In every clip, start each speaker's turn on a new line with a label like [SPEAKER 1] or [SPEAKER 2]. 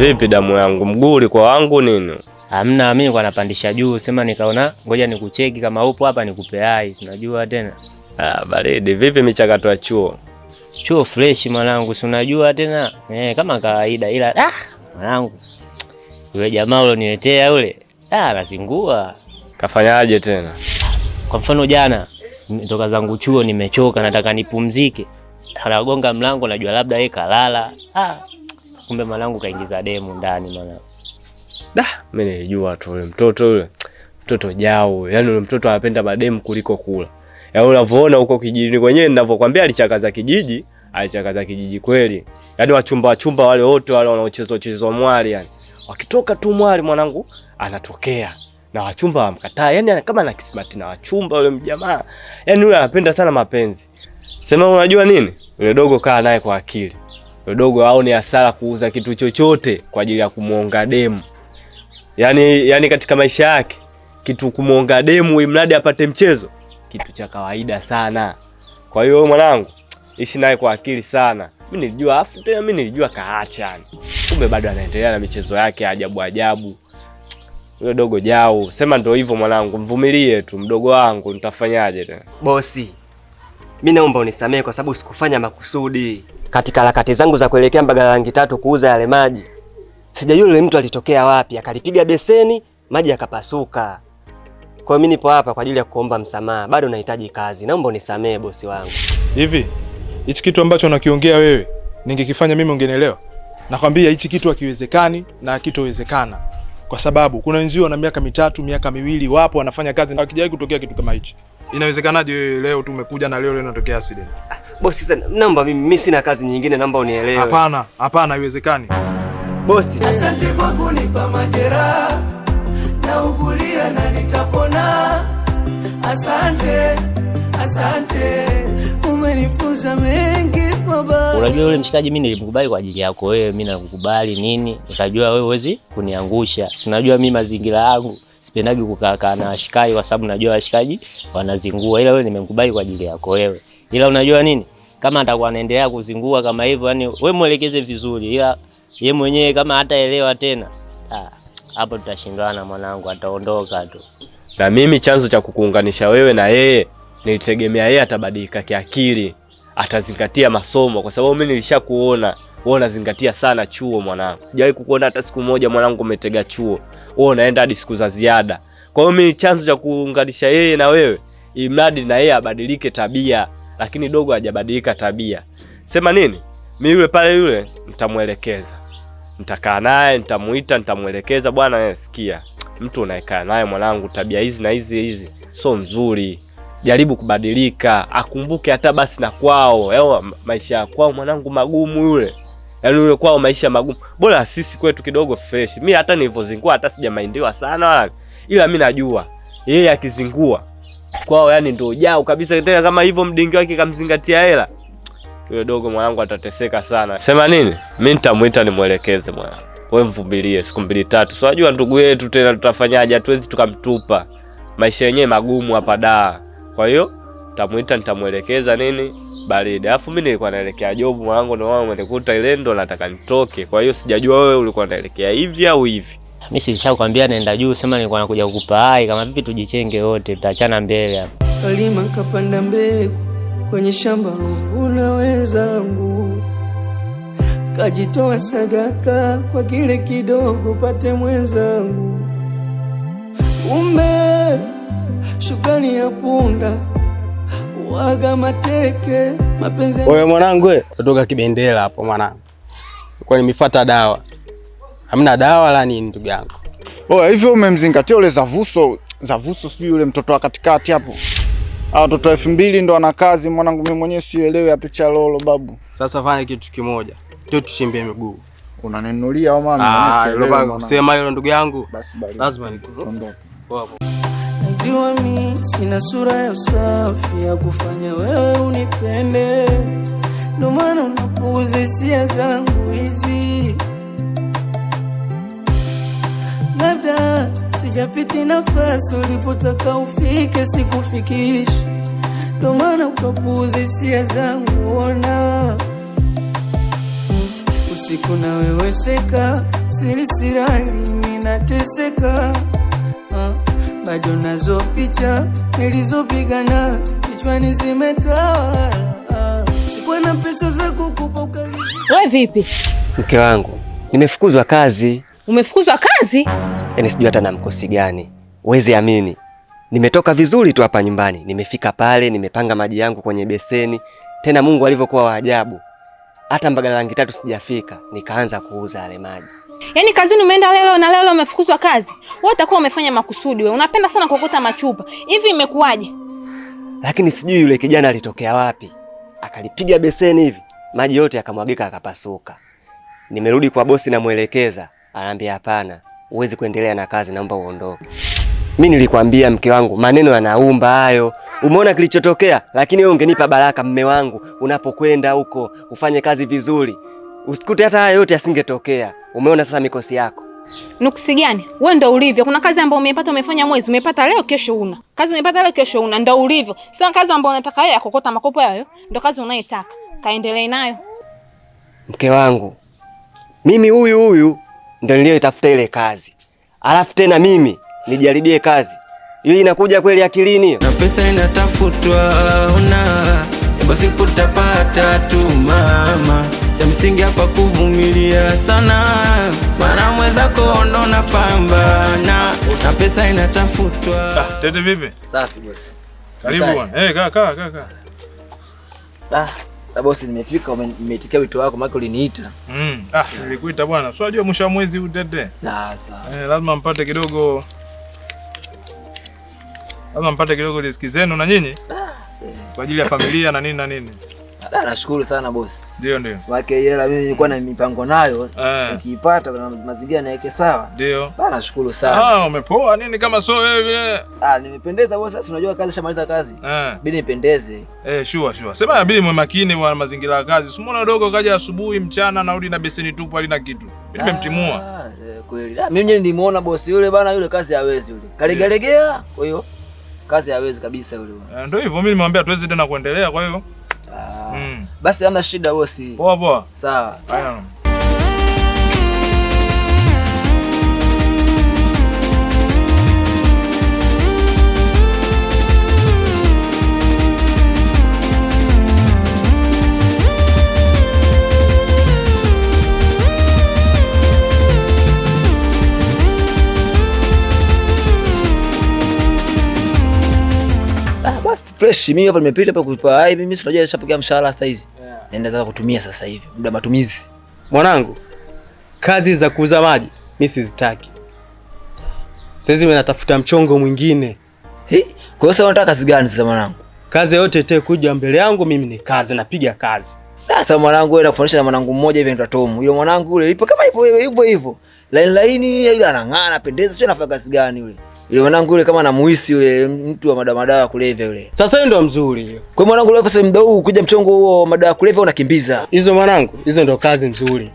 [SPEAKER 1] Vipi damu yangu, mguu kwa wangu nini?
[SPEAKER 2] Hamna, mimi kwa napandisha juu, sema nikaona ngoja nikucheki kama upo hapa nikupe hai, unajua tena.
[SPEAKER 1] Baridi. Vipi michakato ya chuo?
[SPEAKER 2] Chuo fresh mwanangu, si unajua tena. Kama kawaida, ila mwanangu, yule jamaa ulioniletea yule, anazingua.
[SPEAKER 1] Kafanyaje tena?
[SPEAKER 2] Kwa mfano jana, nimetoka zangu chuo nimechoka, nataka nipumzike. Anagonga mlango, najua labda yeye kalala. Kumbe mwanangu kaingiza demu ndani mwanangu.
[SPEAKER 1] Mimi nilijua tu yule mtoto jao. Yaani yule mtoto anapenda mademu kuliko kula. Yaani unavyoona huko kijijini kwenyewe ninavyokuambia alichakaza kijiji kweli. Yaani wachumba wale wote wale wanaochezwa mwali yani. Wakitoka tu mwali mwanangu anatokea. Na wachumba wamkataa. Yaani kama ana kismati na wachumba yule mjamaa. Yaani yule anapenda sana mapenzi. Sema unajua nini? Yule dogo kaa naye kwa akili. Yule dogo aone hasara kuuza kitu chochote kwa ajili ya kumuonga demu. Yaani katika maisha yake kitu kumuonga demu imradi apate mchezo, kitu cha kawaida sana. Kwa hiyo mwanangu, ishi naye kwa akili sana. Mimi nilijua kaacha yani. Kumbe bado anaendelea na michezo yake ajabu. Yule dogo jao. Sema ndio hivyo mwanangu, mvumilie tu mdogo wangu, nitafanyaje tena?
[SPEAKER 3] Bosi, mimi naomba unisamehe kwa sababu sikufanya makusudi. Katika harakati zangu za kuelekea Mbagala rangi 3 kuuza yale maji, sijajua yule mtu alitokea wapi, akalipiga beseni, maji yakapasuka. Kwa hiyo mimi nipo hapa kwa ajili ya kuomba msamaha. Bado nahitaji kazi. Naomba unisamehe bosi wangu.
[SPEAKER 4] Hivi, hichi kitu ambacho unakiongea wewe, ningekifanya mimi ungenielewa? Nakwambia hichi kitu hakiwezekani na hakitowezekana. Kwa sababu kuna wenzio na miaka 3, miaka 2 wapo wanafanya kazi na hakijawahi kutokea kitu kama hichi. Inawezekanaje wewe leo tu umekuja na leo inatokea accident?
[SPEAKER 3] Bosi sana, naomba mimi sina kazi nyingine, naomba unielewe.
[SPEAKER 4] Hapana, haiwezekani.
[SPEAKER 3] Bosi,
[SPEAKER 5] asante kwa kunipa majeraha na ugulia na nitapona. Asante, umenifunza mengi baba.
[SPEAKER 2] Unajua yule mshikaji mimi nilimkubali kwa ajili yako wewe, mimi nakukubali nini? Nikajua wewe huwezi kuniangusha. Si unajua mimi mazingira yangu sipendagi kukaa na washikaji kwa sababu najua washikaji wanazingua. Ila wewe nimemkubali kwa ajili yako wewe. Ila unajua nini? Kama atakuwa anaendelea kuzingua kama hivyo, yani wewe muelekeze vizuri. Ila yeye mwenyewe kama hataelewa tena, hapo tutashindana mwanangu, ataondoka tu.
[SPEAKER 1] Na mimi chanzo cha kukuunganisha wewe na yeye nilitegemea yeye atabadilika kiakili, atazingatia masomo kwa sababu mimi nilishakuona wewe unazingatia sana chuo mwanangu. Sijawahi kukuona hata siku moja mwanangu umetega chuo. Wewe unaenda hadi siku za ziada. Kwa hiyo mimi chanzo cha kuunganisha yeye na wewe imradi na yeye abadilike tabia, lakini dogo hajabadilika tabia. Sema nini? Mimi yule nitamuelekeza. Nitakaa naye, nitamuita, nitamuelekeza, bwana sikia. Mtu unaekaa naye mwanangu tabia hizi na hizi so nzuri. Jaribu kubadilika, akumbuke hata basi na kwao. Maisha kwao mwanangu magumu yule. Yaani yule kwao maisha magumu. Bora sisi kwetu kidogo fresh. Mimi hata nilivozingua hata sijamaindiwa sana wala. Ila mimi najua yeye akizingua kwao yani ndio jao kabisa, tena kama hivyo mdingi wake kamzingatia hela. Yule dogo mwanangu atateseka sana. Sema nini? Mimi nitamuita nimuelekeze mwanangu. Wewe mvumilie siku 2-3. So unajua ndugu yetu tena tutafanyaje? Hatuwezi tukamtupa. Maisha yenyewe magumu hapa daa. Kwa hiyo nitamuita nitamuelekeza nini? Baridi. Alafu mimi nilikuwa naelekea job mwanangu, ndio wao umenikuta ile ndo nataka nitoke. Kwa hiyo sijajua wewe ulikuwa unaelekea hivi au hivi.
[SPEAKER 2] Mimi silishakwambia naenda juu, sema nilikuwa nakuja kukupa hai, kama vipi tujichenge wote, tutaachana mbele hapa.
[SPEAKER 5] Kalima kapanda mbegu kwenye shamba na wenzangu, kajitoa sadaka kwa kile kidogo pate mwenzangu. Shukrani ya punda waga mateke mapenzi.
[SPEAKER 3] Wewe mwanangu kutoka Kibendera hapo mwanangu. Kwa nimefuata dawa. Hamna dawa la nini ndugu yangu?
[SPEAKER 6] Hivyo umemzingatia yule Zavuso sio yule mtoto wa katikati hapo. Watoto 2000 ndo ana kazi mwanangu, mimi mwenyewe sielewi ya picha lolo babu.
[SPEAKER 3] Sasa fanya kitu kimoja. Ndio tushimbe miguu.
[SPEAKER 6] Unanenulia au mama?
[SPEAKER 3] Sema hilo ndugu yangu.
[SPEAKER 6] Lazima nikuondoke.
[SPEAKER 5] Poa. Najua mimi sina sura ya usafi ya kufanya wewe unipende. Ndio maana unapuuza hisia zangu hizi. Labda sijapiti nafasi ulipotaka ufike sikufikishi. Ndio maana ukapuuza hisia zangu ona. usiku na wewe seka, sirai ninateseka. Bado nazo picha nilizopigana kichwani zimetawala. Sikuwa na pesa za kukupa ukali.
[SPEAKER 7] Wewe vipi?
[SPEAKER 3] Mke wangu, nimefukuzwa kazi.
[SPEAKER 7] Umefukuzwa kazi?
[SPEAKER 3] Yaani sijui hata na mkosi gani. Uwezi amini. Nimetoka vizuri tu hapa nyumbani. Nimefika pale, nimepanga maji yangu kwenye beseni. Tena Mungu alivyokuwa wa ajabu. Hata Mbagala rangi 3 sijafika, nikaanza kuuza yale maji.
[SPEAKER 7] Yaani kazini umeenda leo na leo umefukuzwa kazi? Wewe utakuwa umefanya makusudi wewe. Unapenda sana kuokota machupa. Hivi imekuwaje?
[SPEAKER 3] Lakini sijui yule kijana alitokea wapi. Akalipiga beseni hivi, maji yote yakamwagika akapasuka. Nimerudi kwa bosi na muelekeza, ananiambia hapana, huwezi kuendelea na kazi, naomba uondoke. Mimi nilikwambia mke wangu, maneno yanaumba hayo. Umeona kilichotokea, lakini wewe ungenipa baraka mme wangu, unapokwenda huko ufanye kazi vizuri. Usikute hata haya yote yasingetokea. Umeona sasa mikosi yako.
[SPEAKER 7] Nuksi gani? Wewe ndio ulivyo. Kuna kazi ambayo umepata umefanya mwezi, umepata leo kesho una. Kazi umepata leo kesho una, ndio ulivyo. Sasa kazi ambayo unataka wewe ya kokota makopo hayo, ndio kazi unayotaka. Kaendelee nayo.
[SPEAKER 3] Mke wangu, mimi huyu ndio niliyotafuta ile kazi. Alafu tena mimi nijaribie kazi. Hiyo inakuja kweli akilini hiyo?
[SPEAKER 5] Na pesa inatafutwa una. Basi kutapata tu mama. Cha msingi hapa kuvumilia sana. Maana mwenzako ndo napambana. Na pesa inatafutwa.
[SPEAKER 8] Tete vipi?
[SPEAKER 9] Safi bosi.
[SPEAKER 8] Karibu bwana. Kaa.
[SPEAKER 9] Bosi nimefika, umeitikia wito wako maana uliniita.
[SPEAKER 8] Nilikuita bwana. Sio unajua mwisho wa mwezi huu Tete.
[SPEAKER 9] Sawa.
[SPEAKER 8] Lazima mpate kidogo. Lazima mpate kidogo riziki zenu na nyinyi. Kwa ajili ya familia na nini.
[SPEAKER 9] Nashukuru sana bosi.
[SPEAKER 8] Ndio.
[SPEAKER 9] Wake hela mimi nilikuwa na mipango nayo. Nikiipata na mazingira naweke sawa.
[SPEAKER 8] Ndio.
[SPEAKER 9] Nashukuru sana.
[SPEAKER 8] Umepoa nini kama sio wewe vile?
[SPEAKER 9] Nimependeza bosi, sasa unajua kazi shamaliza kazi. Bidi nipendeze.
[SPEAKER 8] Sure. Sema inabidi mwe makini wa mazingira ya kazi. Usimuone dogo kaja asubuhi mchana narudi na beseni tupu halina kitu. Mimi nimemtimua.
[SPEAKER 9] Kweli. Mimi mwenyewe nilimuona bosi yule bana, yule kazi hawezi yule. Kalegalegea. Kwa hiyo kazi hawezi kabisa yule bwana.
[SPEAKER 8] Ndio hivyo mimi nimemwambia tuweze tena kuendelea kwa hiyo.
[SPEAKER 9] Basi hamna shida bosi.
[SPEAKER 8] Poa.
[SPEAKER 9] Sawa.
[SPEAKER 8] Haya.
[SPEAKER 9] Fresh, mimi hapa nimepita hapa kuipa hai, mimi sinajua nishapokea mshahara sasa hizi. Naenda sasa kutumia sasa hivi, muda matumizi.
[SPEAKER 10] Mwanangu, kazi za kuuza maji mimi sizitaki. Sasa mimi natafuta mchongo mwingine.
[SPEAKER 9] Kwa hiyo sasa unataka kazi gani sasa mwanangu?
[SPEAKER 10] Kazi yote ite kuja mbele yangu mimi ni kazi, napiga kazi.
[SPEAKER 9] Sasa mwanangu, wewe unafundisha na mwanangu mmoja hivi anaitwa Tom. Yule mwanangu yule ipo kama hivyo. Laini ile anang'aa, anapendeza, sio anafanya kazi gani yule? Yule mwanangu yule kama anamuhisi yule mtu wa madawa kulevya yule.
[SPEAKER 10] Sasa hiyo ndio mzuri hiyo.
[SPEAKER 9] Kwa mwanangu leo pesa muda huu kuja mchongo huo madawa kulevya unakimbiza.
[SPEAKER 10] Hizo mwanangu, hizo ndio kazi mzuri.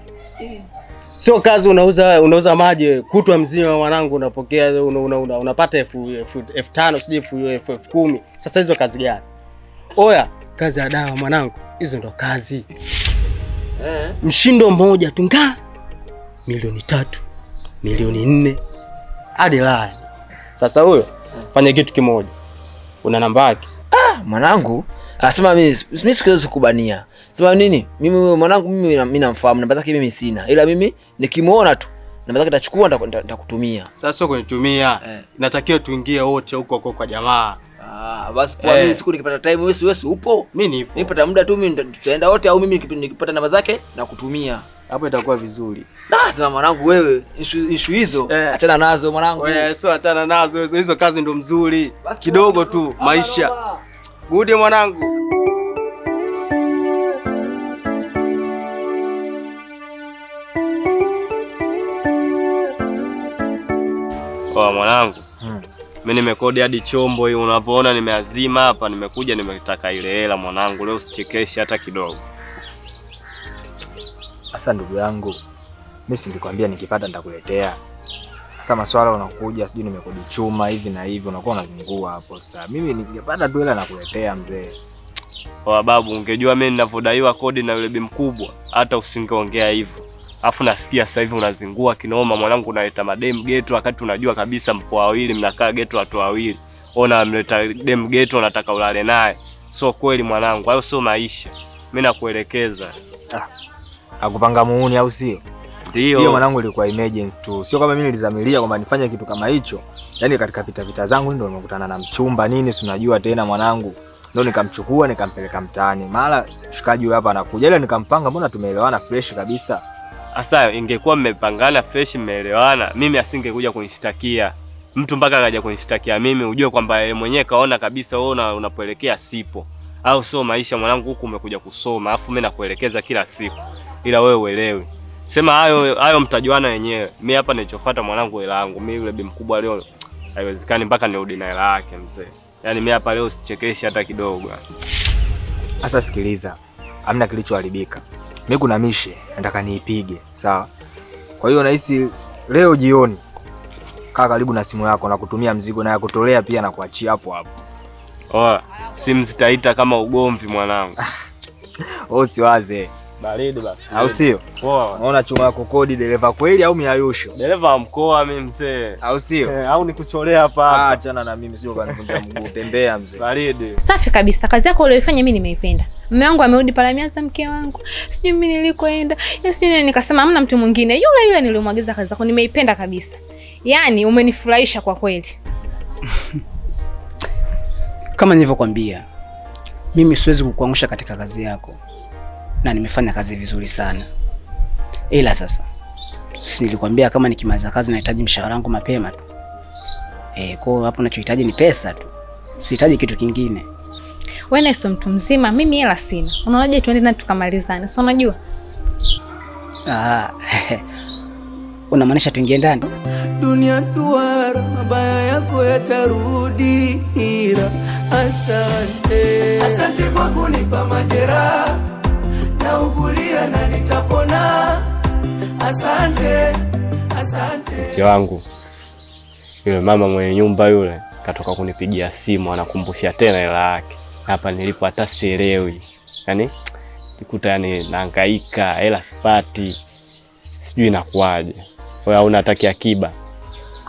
[SPEAKER 10] Sio kazi unauza maji kutwa mzima mwanangu, unapokea unapata 5,000 sije 10,000. Sasa hizo kazi gani? Oya, kazi ya dawa mwanangu, hizo ndo kazi. Mshindo mmoja tu milioni 3, milioni 4 hadi lani. Sasa huyo fanya kitu kimoja. Una namba yake?
[SPEAKER 9] Mwanangu, asema mimi siwezi kubania. Sema nini? Mimi mwanangu mimi namfahamu, namba yake mimi sina. Ila mimi nikimuona tu namba yake nitachukua nitakutumia.
[SPEAKER 10] Sasa sio kunitumia. Inatakiwa tuingie wote huko kwa jamaa.
[SPEAKER 9] Basi kwa mimi siku nikipata time wewe upo?
[SPEAKER 10] Mimi nipo.
[SPEAKER 9] Nipata muda tu mimi tutaenda wote, au mimi nikipata namba zake na kutumia.
[SPEAKER 10] Hapo itakuwa vizuri.
[SPEAKER 9] Sema mwanangu, wewe issue hizo achana nazo mwanangu.
[SPEAKER 10] Sio achana nazo, hizo kazi ndo mzuri. Kidogo tu maisha. Good mwanangu.
[SPEAKER 1] Mwanangu. Mimi nimekodi hadi chombo hii unavyoona nimeazima hapa, nimekuja nimetaka ile hela mwanangu, leo usichekeshe hata kidogo.
[SPEAKER 11] Sasa ndugu yangu, mimi singekwambia nikipata nitakuletea. Sasa maswala unakuja sijui nimekodi chuma hivi na hivi, unakuwa unazingua hapo. Sasa mimi ningepata tu hela nakuletea mzee.
[SPEAKER 1] Babu, ungejua mimi ninavodaiwa kodi na yule bi mkubwa, hata usingeongea hivyo. Alafu nasikia sasa hivi unazingua kinoma mwanangu, unaleta madem geto wakati unajua kabisa mpo wawili mnakaa geto watu wawili. Ona mleta dem geto unataka ulale naye. So kweli mwanangu, hayo sio maisha. Mimi nakuelekeza.
[SPEAKER 11] Akupanga muuni au sio?
[SPEAKER 1] Ndio.
[SPEAKER 11] Hiyo mwanangu ilikuwa emergency tu. Sio kama mimi nilizamilia kwamba nifanye kitu kama hicho. Yaani katika vita zangu ndio nimekutana na mchumba nini si unajua tena mwanangu. Ndio nikamchukua nikampeleka mtaani. Mara shikaji huyu hapa anakuja. Ile nikampanga, mbona tumeelewana fresh kabisa.
[SPEAKER 1] Asa ingekuwa mmepangana fresh mmeelewana, mimi asingekuja kunishtakia. Mtu mpaka akaja kunishtakia mimi, ujue kwamba yeye mwenyewe kaona kabisa wewe unapoelekea sipo. Au sio maisha mwanangu, huku umekuja kusoma, afu mimi nakuelekeza kila siku. Ila wewe uelewi. Sema hayo mtajuana wenyewe. Mimi hapa nilichofuata mwanangu hela yangu. Mimi yule bi mkubwa leo haiwezekani mpaka nirudi na hela yake mzee. Yaani mimi hapa leo usichekeshe hata kidogo.
[SPEAKER 11] Sasa sikiliza. Hamna kilichoharibika. Mimi kuna mishe nataka niipige, sawa? Kwa hiyo nahisi leo jioni kaa karibu na simu yako na kutumia mzigo na ya kutolea pia na kuachia hapo hapo.
[SPEAKER 1] Simu zitaita kama ugomvi mwanangu.
[SPEAKER 11] Usiwaze.
[SPEAKER 1] Baridi basi.
[SPEAKER 11] Au sio?
[SPEAKER 1] Poa.
[SPEAKER 11] Unaona chuma yako kodi dereva kweli au miayusho?
[SPEAKER 1] Dereva wa mkoa mimi mzee.
[SPEAKER 11] Au sio?
[SPEAKER 1] Au nikucholea hapa.
[SPEAKER 11] Achana na mimi sio kanivunja mguu, tembea mzee.
[SPEAKER 1] Baridi.
[SPEAKER 7] Safi kabisa. Kazi yako uliyofanya mimi nimeipenda. Mume wangu amerudi pale mianza mke wangu. Sijui mimi nilikoenda. Sijui nini, nikasema hamna mtu mwingine. Yule nilimwagiza kazi yako nimeipenda kabisa. Yaani umenifurahisha kwa kweli.
[SPEAKER 12] Kama nilivyokuambia, mimi siwezi kukuangusha katika kazi yako. Na nimefanya kazi vizuri sana. Ila sasa nilikwambia kama nikimaliza kazi nahitaji mshahara wangu mapema tu. Kwa hapo ninachohitaji ni pesa tu. Sihitaji kitu kingine.
[SPEAKER 7] Wewe sio mtu mzima, mimi hela sina. Unaonaje tuende na tukamalizane? Sio unajua?
[SPEAKER 12] Unamaanisha tuingie ndani?
[SPEAKER 5] Dunia duara, mabaya yako yatarudi hira. Asante. Asante kwa kunipa majeraha. Na ugulia na nitapona. Asante.
[SPEAKER 1] Mke wangu, yule mama mwenye nyumba yule katoka kunipigia simu, anakumbushia tena hela yake. Hapa nilipo hata sielewi. Yaani nikuta nahangaika, hela sipati. Sijui inakuaje. Wewe unataki akiba?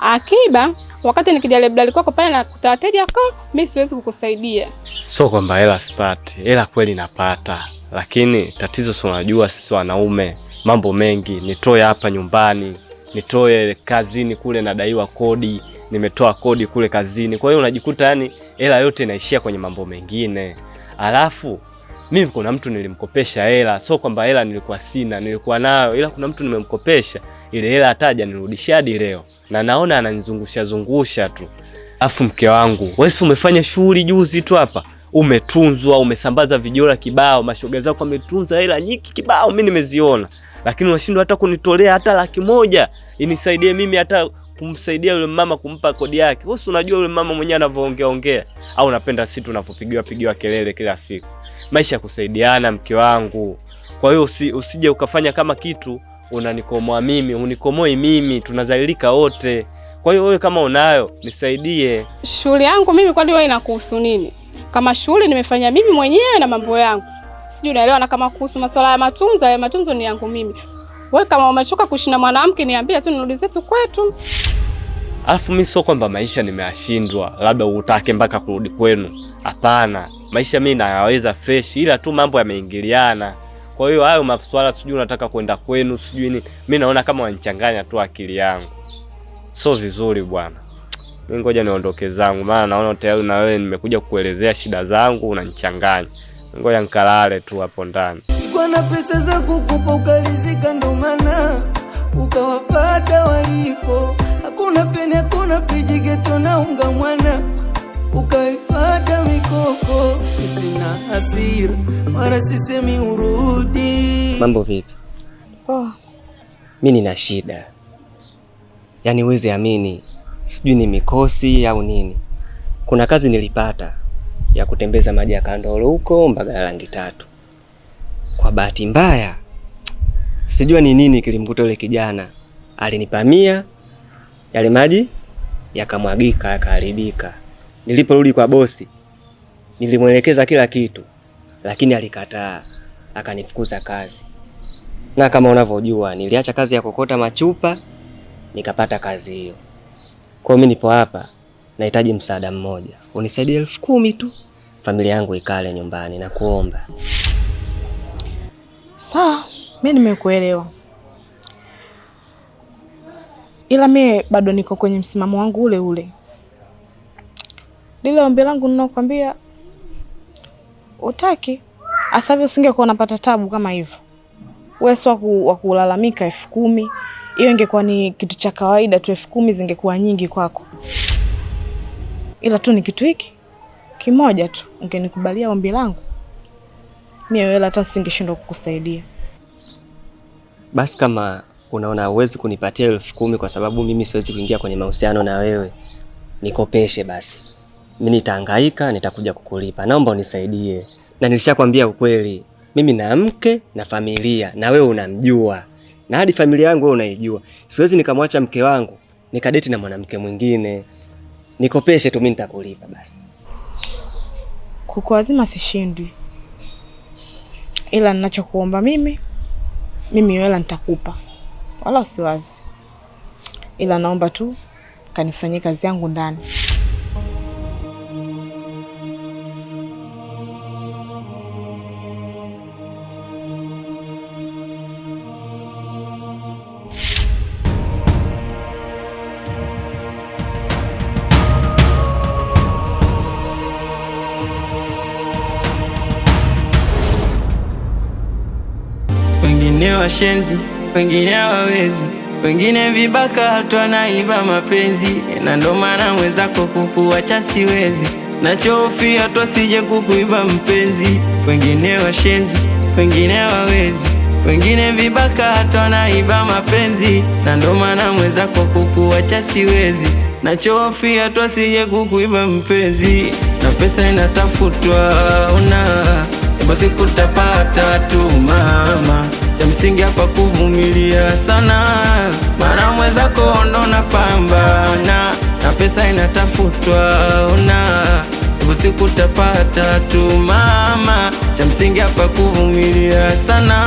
[SPEAKER 13] Akiba? Wakati nikija labda kwako pale na kutawateja yako, mimi siwezi kukusaidia.
[SPEAKER 1] Sio kwamba hela sipati. Hela kweli napata. Lakini tatizo sio, unajua sisi wanaume mambo mengi. Nitoe hapa nyumbani, nitoe kazini kule nadaiwa kodi, nimetoa kodi kule kazini. Kwa hiyo unajikuta yani hela yote inaishia kwenye mambo mengine. Alafu mimi kuna mtu nilimkopesha hela, sio kwamba hela nilikuwa sina, nilikuwa nayo, ila kuna mtu nimemkopesha. Ile hela ataja nirudishia hadi leo. Na naona ananizungusha tu. Alafu mke wangu, wewe umefanya shughuli juzi tu hapa. Umetunzwa, umesambaza vijola kibao, mashoga zako wametunza hela nyingi kibao, mimi nimeziona. Lakini unashindwa hata kunitolea hata 100,000 inisaidie mimi hata kumsaidia yule mama kumpa kodi yake. Wewe unajua yule mama mwenyewe anavyoongea. Au unapenda sisi tunapopigiwa kelele kila siku. Maisha ya kusaidiana mke wangu. Kwa hiyo usije ukafanya kama kitu unanikomoa mimi, unikomoi mimi, tunazalilika wote. Kwa hiyo wewe kama unayo nisaidie.
[SPEAKER 13] Shughuli yangu mimi kwani wewe inakuhusu nini? Kama shughuli nimefanya mimi mwenyewe na mambo yangu. Sijui unaelewa, na kama kuhusu masuala ya matunzo ni yangu mimi. Wewe kama umechoka kuishi na mwanamke niambie tu nirudi zetu kwetu.
[SPEAKER 1] Alafu mimi sio kwamba maisha nimeyashindwa, labda utake mpaka kurudi kwenu. Hapana, maisha mimi nayaweza fresh, ila tu mambo yameingiliana. Kwa hiyo hayo masuala sijui unataka kwenda kwenu, sijui nini. Mimi naona kama wanichanganya tu akili yangu. Sio vizuri bwana. Mimi ngoja niondoke zangu, maana naona tayari na wewe nimekuja kukuelezea shida zangu unanichanganya. Ngoja nikalale tu hapo ndani.
[SPEAKER 5] Sikuwa na pesa za kukupa ukalizika, ndo maana ukawafuata walipo. Hakuna peni, hakuna friji, geto na unga mwana. Ukaifuata mikoko. Sina hasira, mara sisemi urudi.
[SPEAKER 3] Mambo vipi? Mimi nina shida. Yaani uweze amini, sijui ni mikosi au nini. Kuna kazi nilipata ya kutembeza maji ya Kandolo huko Mbagala rangi 3. Kwa bahati mbaya sijua ni nini kilimkuta yule kijana. Alinipamia, yale maji yakamwagika, yakaharibika. Niliporudi kwa bosi nilimwelekeza kila kitu, lakini alikataa, akanifukuza kazi. na kama unavyojua niliacha kazi ya kokota machupa nikapata kazi hiyo. Kwa hiyo mimi nipo hapa, nahitaji msaada mmoja. Unisaidie 10,000 tu, familia yangu ikale nyumbani na kuomba.
[SPEAKER 14] Sawa, mimi nimekuelewa. Ila mimi bado niko kwenye msimamo wangu ule ule. Lile ombi langu ninakwambia utaki, asavyo singekuwa napata tabu kama hivyo. Wewe sio wa kulalamika 10,000. Hiyo ingekuwa ni kitu cha kawaida tu, 10,000 zingekuwa nyingi kwako. Ila tu ni kitu hiki kimoja tu, ungenikubalia ombi langu, mimi wewe hata singeshindwa kukusaidia.
[SPEAKER 3] Basi kama unaona huwezi kunipatia 10,000 kwa sababu mimi siwezi kuingia kwenye mahusiano na wewe, nikopeshe basi. Mimi nitahangaika, nitakuja kukulipa. Naomba unisaidie. Na nilishakwambia ukweli. Mimi na mke na familia, na wewe unamjua. Na hadi familia yangu wewe unaijua. Siwezi nikamwacha mke wangu nikadeti na mwanamke mwingine. Nikopeshe tu, mimi nitakulipa basi.
[SPEAKER 14] Kukuazima sishindwi. Ila ninachokuomba mimi hela nitakupa. Wala usiwazi. Ila naomba tu kanifanyie kazi yangu ndani.
[SPEAKER 5] Wengine washenzi, wengine hawawezi, wengine vibaka hatu wanaiba mapenzi. Na ndo maana mwenzako kukuacha siwezi, nachofia tu asije kukuiba mpenzi. Wengine washenzi, wengine hawawezi, wengine vibaka hatu wanaiba mapenzi. Na ndo maana mwenzako kukuacha siwezi, nachofia tu asije kukuiba mpenzi. Na pesa inatafutwa basi kutapata tu mama, cha msingi hapa kuvumilia sana, maana mwenzako ndo napambana. Na pesa inatafutwa basi kutapata tu mama, cha msingi hapa kuvumilia sana,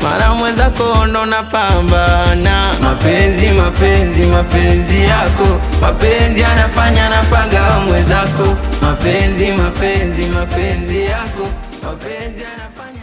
[SPEAKER 5] maana mwenzako ndo napambana. Mapenzi, mapenzi, mapenzi yako, mapenzi anafanya napanga mwenzako. Mapenzi, mapenzi, mapenzi yako, mapenzi anafanya